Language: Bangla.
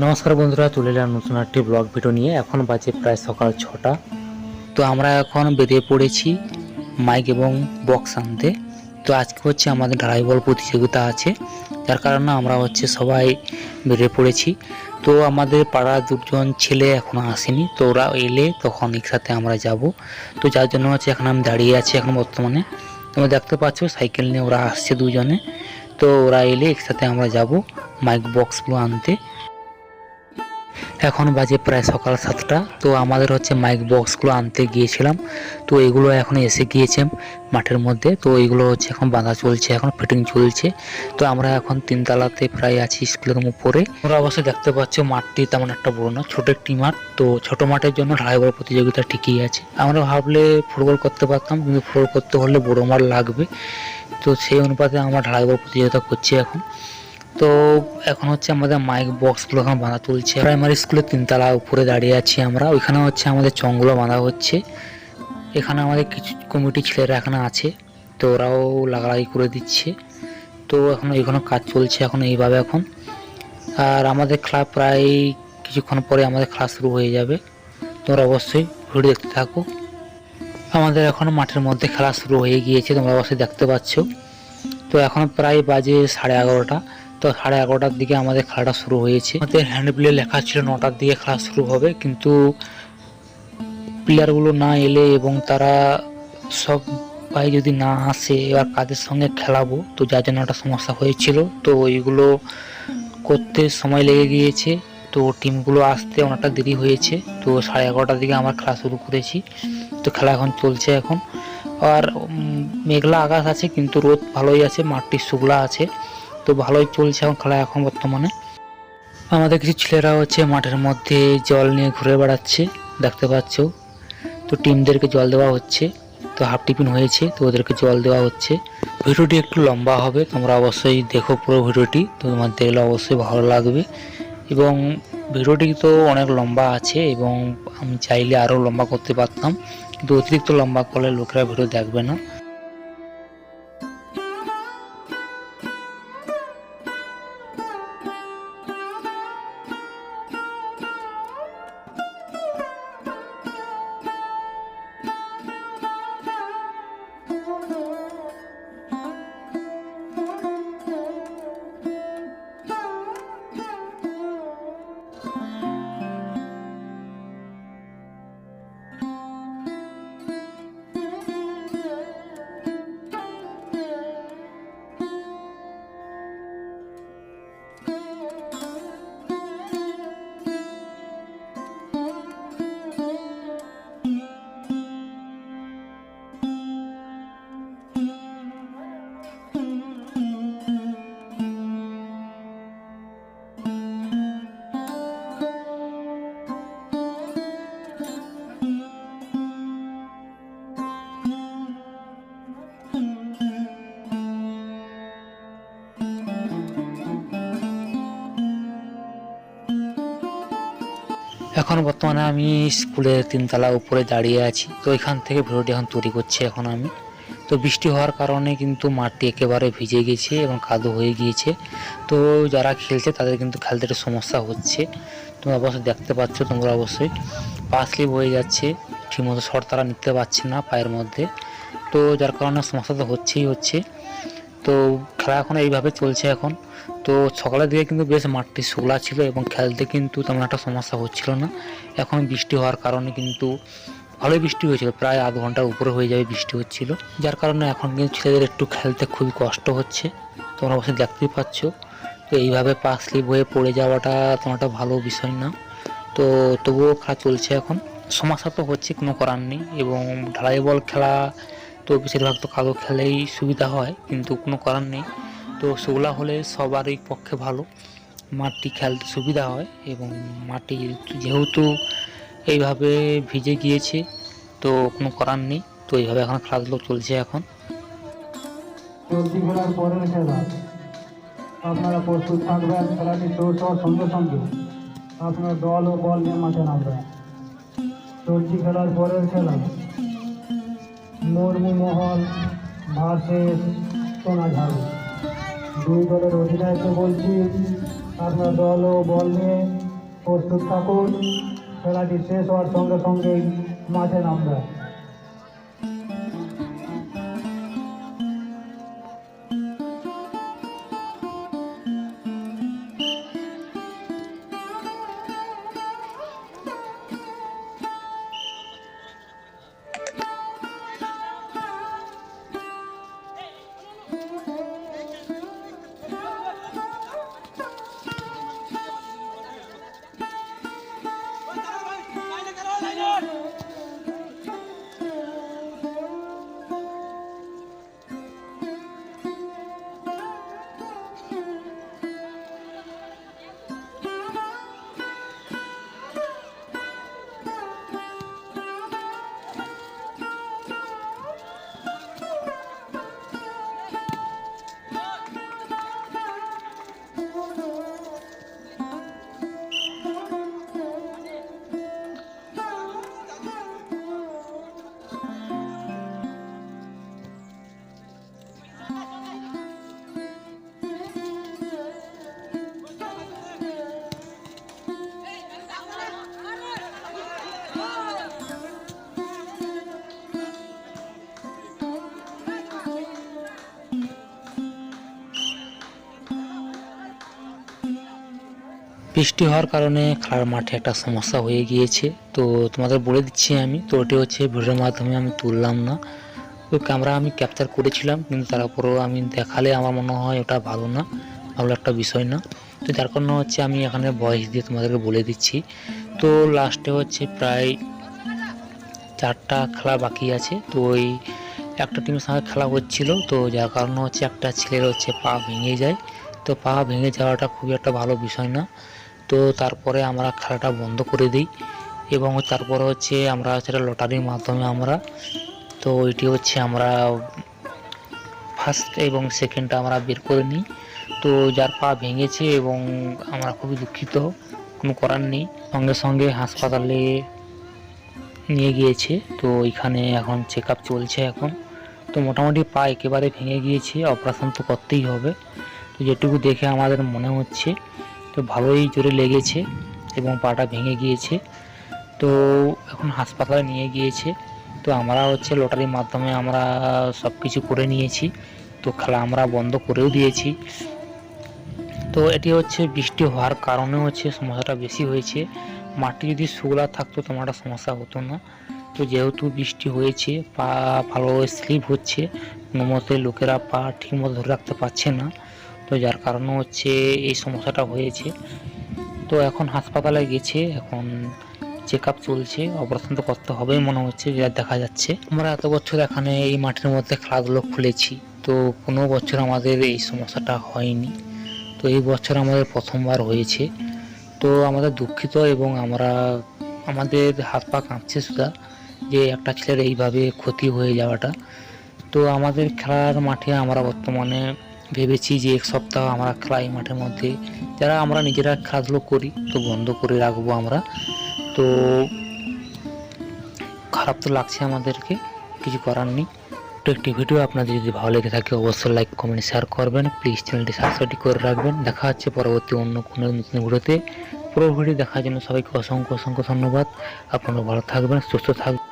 নমস্কার বন্ধুরা, চলে এলাম নতুন একটি ব্লগ ভিডিও নিয়ে। এখন বাজে প্রায় সকাল 6টা। তো আমরা এখন বেরিয়ে পড়েছি মাইক এবং বক্স আনতে। তো আজকে হচ্ছে আমাদের ঢালাই বল প্রতিযোগিতা আছে, যার কারণে আমরা সবাই বেরিয়ে পড়েছি। তো আমাদের পাড়ার দুজন ছেলে এখনো আসেনি, তো ওরা এলে তখন একসাথে আমরা যাব। তো যার জন্য এখন আমি দাঁড়িয়ে আছি এখন বর্তমানে। তোমরা দেখতে পাচ্ছ সাইকেল নিয়ে ওরা আসছে দুজনে। তো ওরা এলে একসাথে আমরা যাব মাইক বক্সগুলো আনতে। এখন বাজে প্রায় সকাল 7টা। তো আমাদের মাইক বক্সগুলো আনতে গিয়েছিলাম। তো এগুলো এখন এসে গিয়েছে মাঠের মধ্যে। তো এইগুলো এখন বাঁধা চলছে, এখন ফিটিং চলছে। তো আমরা এখন 3তলাতে প্রায় আছি, স্কুলের উপরে। তোমরা অবশ্যই দেখতে পাচ্ছ মাঠটি তেমন একটা বড় না, ছোট একটি মাঠ। তো ছোট মাঠের জন্য ঢালাই বল প্রতিযোগিতা ঠিকই আছে। আমরা ভাবলে ফুটবল করতে পারতাম, কিন্তু ফুটবল করতে হলে বড় মাঠ লাগবে। তো সেই অনুপাতে আমরা ঢালাই বল প্রতিযোগিতা করছি এখন। তো এখন আমাদের মাইক বক্সগুলো এখন বাঁধা চলছে। প্রাইমারি স্কুলের 3তলা উপরে দাঁড়িয়ে আছি আমরা। ওইখানে আমাদের চংগুলো বাঁধা হচ্ছে। এখানে আমাদের কিছু কমিটি ছেলেরা এখানে আছে, তো ওরাও লাগালাগি করে দিচ্ছে। তো এখন এখানে কাজ চলছে এখন এইভাবে এখন। আর আমাদের খেলা প্রায় কিছুক্ষণ পরে আমাদের খেলা শুরু হয়ে যাবে। তোমরা অবশ্যই ভিডিও দেখতে থাকো। আমাদের এখন মাঠের মধ্যে খেলা শুরু হয়ে গিয়েছে, তোমরা অবশ্যই দেখতে পাচ্ছ। তো এখন প্রায় বাজে 11:30। তো 11:30টার দিকে আমাদের খেলাটা শুরু হয়েছে। আমাদের হ্যান্ডবিলে লেখা ছিল 9টার দিকে খেলা শুরু হবে, কিন্তু প্লেয়ারগুলো না এলে এবং তারা সবাই যদি না আসে, এবার কাদের সঙ্গে খেলাবো, তো যার জন্য একটা সমস্যা হয়েছিল। তো ওইগুলো করতে সময় লেগে গিয়েছে। তো টিমগুলো আসতে অনেকটা দেরি হয়েছে। তো 11:30টার দিকে আমরা খেলা শুরু করেছি। তো খেলা এখন চলছে এখন। আর মেঘলা আকাশ আছে, কিন্তু রোদ ভালোই আছে, মাঠটি শুকলা আছে। তো ভালোই চলছে এখন খেলা এখন বর্তমানে। আমাদের কিছু ছেলেরা মাঠের মধ্যে জল নিয়ে ঘুরে বেড়াচ্ছে, দেখতে পাচ্ছ। তো টিমদেরকে জল দেওয়া হচ্ছে। তো হাফ টিফিন হয়েছে, তো ওদেরকে জল দেওয়া হচ্ছে। ভিডিওটি একটু লম্বা হবে, তোমরা অবশ্যই দেখো পুরো ভিডিওটি। তো তোমার দেখলে অবশ্যই ভালো লাগবে। এবং ভিডিওটি তো অনেক লম্বা আছে, এবং আমি চাইলে আরও লম্বা করতে পারতাম, কিন্তু অতিরিক্ত লম্বা করলে লোকেরা ভিডিও দেখবে না। এখন বর্তমানে আমি স্কুলের 3তলা উপরে দাঁড়িয়ে আছি। তো এখান থেকে ভিডিওটি এখন তৈরি করছি এখন আমি। তো বৃষ্টি হওয়ার কারণে কিন্তু মাঠটি একেবারে ভিজে গেছে এবং কাদো হয়ে গিয়েছে। তো যারা খেলছে তাদের কিন্তু খেলতে একটু সমস্যা হচ্ছে। তোমরা অবশ্যই দেখতে পাচ্ছ, তোমরা অবশ্যই পা স্লিপ হয়ে যাচ্ছে, ঠিকমতো শট তারা নিতে পারছে না পায়ের মধ্যে। তো যার কারণে সমস্যা তো হচ্ছে। তো খেলা এখন এইভাবে চলছে এখন। তো সকালের দিকে কিন্তু বেশ মাঠটি শুকলা ছিল এবং খেলতে কিন্তু তেমন একটা সমস্যা হচ্ছিল না। এখন বৃষ্টি হওয়ার কারণে কিন্তু ভালোই বৃষ্টি হয়েছিল, প্রায় আধ ঘন্টার উপরে হয়ে যাবে বৃষ্টি হচ্ছিল, যার কারণে এখন কিন্তু ছেলেদের একটু খেলতে খুবই কষ্ট হচ্ছে। তোমরা অবশ্যই দেখতেই পাচ্ছ। তো এইভাবে পা স্লিপ হয়ে পড়ে যাওয়াটা তেমন একটা ভালো বিষয় না। তো তবুও খেলা চলছে এখন। সমস্যা তো হচ্ছে, কোনো করার নেই। এবং ঢালাই বল খেলা তো বেশিরভাগ তো কাদো খেলেই সুবিধা হয়, কিন্তু কোনো করার নেই। তো সেগুলা হলে সবারই পক্ষে ভালো, মাঠটি খেলতে সুবিধা হয়। এবং মাটি যেহেতু এইভাবে ভিজে গিয়েছে, তো কোনো করার নেই। তো এইভাবে এখন খেলাধুলো চলছে এখন। চলতি খেলার পরের খেলা, আপনারা প্রস্তুত থাকবেন। খেলাটি শুরু হওয়ার সঙ্গে সঙ্গে আপনার দল ও বল নিয়ে মাঠে নামবেন। চলতি খেলার পরের খেলা, মুরমুমহল ভার্সেস সোনাঝাড়ু। দুই দলের অধিনায়ককে বলছি, আপনার দল ও বল নিয়ে প্রস্তুত থাকুন, খেলাটি শেষ হওয়ার সঙ্গে সঙ্গেই মাঠে নামবে। বৃষ্টি হওয়ার কারণে খেলার মাঠে একটা সমস্যা হয়ে গিয়েছে। তো তোমাদের বলে দিচ্ছি আমি, তো ওটি হচ্ছে ভিডিওর মাধ্যমে আমি তুললাম না, ওই ক্যামেরা আমি ক্যাপচার করেছিলাম, কিন্তু তারপরেও আমি দেখালে আমার মনে হয় ওটা ভালো না, ভালো একটা বিষয় না। তো যার কারণে হচ্ছে আমি এখানে ভয়েস দিয়ে তোমাদেরকে বলে দিচ্ছি। তো লাস্টে হচ্ছে প্রায় 4টা খেলা বাকি আছে। তো ওই একটা টিমের সঙ্গে খেলা হচ্ছিল, তো যার কারণে হচ্ছে একটা ছেলের হচ্ছে পা ভেঙে যায়। তো পা ভেঙে যাওয়াটা খুবই একটা ভালো বিষয় না। তো তারপরে আমরা খেলাটা বন্ধ করে দিই এবং তারপরে হচ্ছে আমরা সেটা লটারির মাধ্যমে আমরা, তো ওইটি হচ্ছে আমরা ফার্স্ট এবং সেকেন্ডটা আমরা বের করে নিই। তো যার পা ভেঙেছে এবং আমরা খুবই দুঃখিত, কোনো করার নেই, সঙ্গে সঙ্গে হাসপাতালে নিয়ে গিয়েছে। তো এখানে এখন চেক আপ চলছে এখন। তো মোটামুটি পা একেবারে ভেঙে গিয়েছে, অপারেশন তো করতেই হবে। তো যেটুকু দেখে আমাদের মনে হচ্ছে তো ভালোই জোরে লেগেছে এবং পাটা ভেঙে গিয়েছে। তো এখন হাসপাতালে নিয়ে গিয়েছে। তো আমরা হচ্ছে লটারির মাধ্যমে আমরা সব কিছু করে নিয়েছি। তো খেলা আমরা বন্ধ করেও দিয়েছি। তো এটি হচ্ছে বৃষ্টি হওয়ার কারণে হচ্ছে সমস্যাটা বেশি হয়েছে। মাটি যদি শুকনা থাকতো তোমার একটা সমস্যা হতো না। তো যেহেতু বৃষ্টি হয়েছে, পা ভালো স্লিপ হচ্ছে, কোনো মতে লোকেরা পা ঠিকমতো ধরে রাখতে পারছে না। তো যার কারণে হচ্ছে এই সমস্যাটা হয়েছে। তো এখন হাসপাতালে গেছে, এখন চেক আপ চলছে, অপারেশন তো করতে হবেই মনে হচ্ছে, যা দেখা যাচ্ছে। আমরা এত বছর এখানে এই মাঠের মধ্যে খেলাধুলো খুলেছি, তো কোনো বছর আমাদের এই সমস্যাটা হয়নি। তো এই বছর আমাদের প্রথমবার হয়েছে। তো আমাদের দুঃখিত এবং আমাদের হাত পা কাঁপছে সুদ্ধা যে একটা ছেলের এইভাবে ক্ষতি হয়ে যাওয়াটা। তো আমাদের খেলার মাঠে আমরা বর্তমানে ভেবেছি যে 1 সপ্তাহ আমরা খেলা এই মাঠের মধ্যে যারা আমরা নিজেরা খেলাধুলো করি তো বন্ধ করে রাখবো আমরা। তো খারাপ তো লাগছে আমাদেরকে, কিছু করার নেই। তো একটি ভিডিও আপনাদের যদি ভালো লেগে থাকে অবশ্যই লাইক কমেন্ট শেয়ার করবেন, প্লিজ চ্যানেলটি সাবস্ক্রাইব করে রাখবেন। দেখা হচ্ছে পরবর্তী অন্য কোনো নতুন ভিডিওতে। পুরো ভিডিও দেখার জন্য সবাইকে অসংখ্য ধন্যবাদ। আপনারা ভালো থাকবেন, সুস্থ থাকবেন।